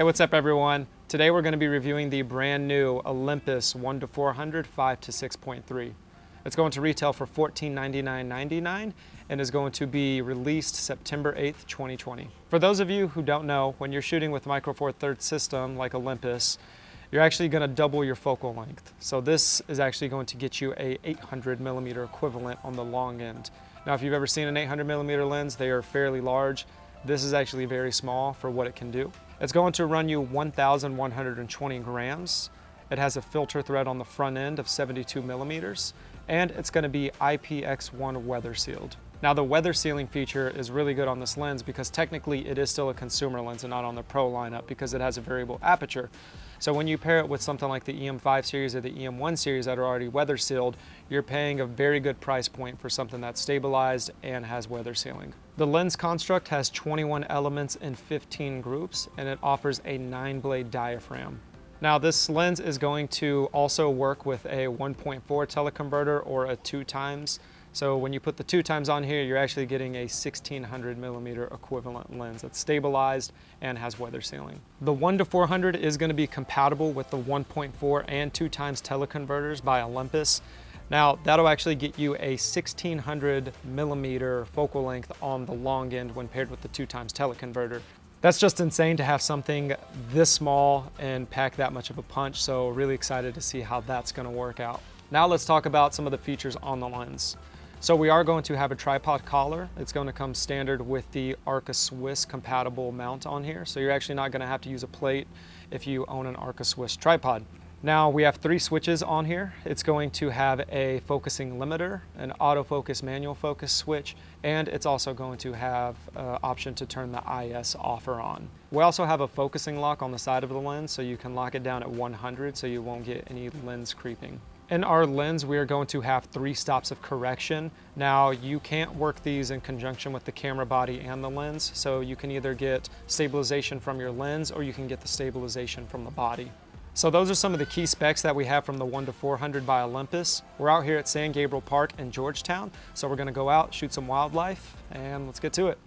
Hey, what's up everyone? Today we're going to be reviewing the brand new Olympus 1-400 5-6.3. It's going to retail for $1499.99 and is going to be released September 8th, 2020. For those of you who don't know, when you're shooting with Micro Four Thirds system like Olympus, you're actually going to double your focal length. So this is actually going to get you a 800mm equivalent on the long end. Now if you've ever seen an 800mm lens, they are fairly large. This is actually very small for what it can do. It's going to run you 1,120 grams. It has a filter thread on the front end of 72mm, and it's going to be IPX1 weather sealed. Now the weather sealing feature is really good on this lens because technically it is still a consumer lens and not on the Pro lineup because it has a variable aperture. So when you pair it with something like the EM5 series or the EM1 series that are already weather sealed, you're paying a very good price point for something that's stabilized and has weather sealing. The lens construct has 21 elements in 15 groups, and it offers a 9-blade diaphragm. Now this lens is going to also work with a 1.4 teleconverter or a 2x. So when you put the 2x on here, you're actually getting a 1600mm equivalent lens that's stabilized and has weather sealing. The 1-400 is going to be compatible with the 1.4 and 2x teleconverters by Olympus. Now that'll actually get you a 1600mm focal length on the long end when paired with the 2x teleconverter. That's just insane to have something this small and pack that much of a punch, so really excited to see how that's going to work out. Now let's talk about some of the features on the lens. So we are going to have a tripod collar. It's going to come standard with the Arca Swiss compatible mount on here. So you're actually not going to have to use a plate if you own an Arca Swiss tripod. Now we have 3 switches on here. It's going to have a focusing limiter, an autofocus manual focus switch, and it's also going to have an option to turn the IS off or on. We also have a focusing lock on the side of the lens so you can lock it down at 100 so you won't get any lens creeping. In our lens, we are going to have 3 stops of correction. Now, you can't work these in conjunction with the camera body and the lens, so you can either get stabilization from your lens or you can get the stabilization from the body. So those are some of the key specs that we have from the 1-400 by Olympus. We're out here at San Gabriel Park in Georgetown, so we're gonna go out, shoot some wildlife, and let's get to it.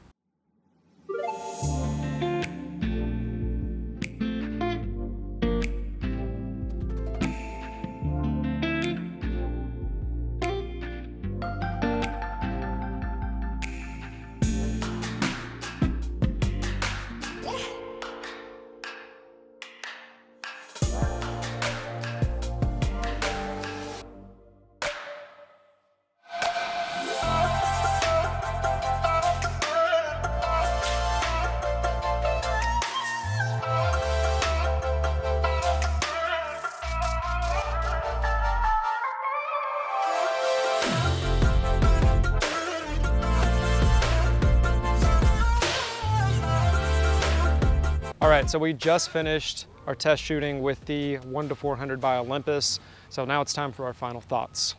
All right, so we just finished our test shooting with the 1-400 by Olympus. So now it's time for our final thoughts.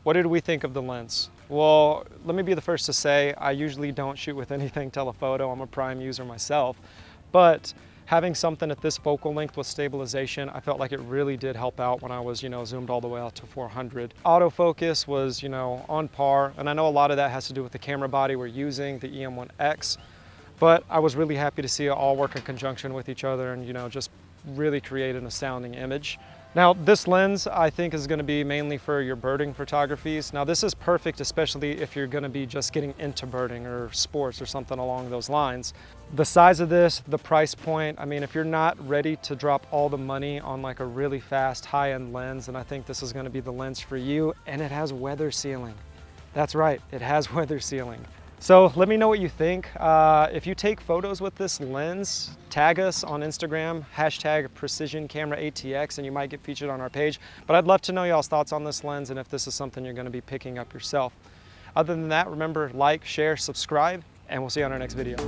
What did we think of the lens? Well, let me be the first to say, I usually don't shoot with anything telephoto. I'm a prime user myself, but having something at this focal length with stabilization, I felt like it really did help out when I was, zoomed all the way out to 400. Autofocus was, on par, and I know a lot of that has to do with the camera body we're using, the EM1X. But I was really happy to see it all work in conjunction with each other and, just really create an astounding image. Now, this lens, I think, is gonna be mainly for your birding photographies. Now, this is perfect, especially if you're gonna be just getting into birding or sports or something along those lines. The size of this, the price point, I mean, if you're not ready to drop all the money on like a really fast high-end lens, then I think this is gonna be the lens for you, and it has weather sealing. That's right, it has weather sealing. So let me know what you think. If you take photos with this lens, tag us on Instagram, #PrecisionCameraATX, and you might get featured on our page. But I'd love to know y'all's thoughts on this lens and if this is something you're gonna be picking up yourself. Other than that, remember, like, share, subscribe, and we'll see you on our next video.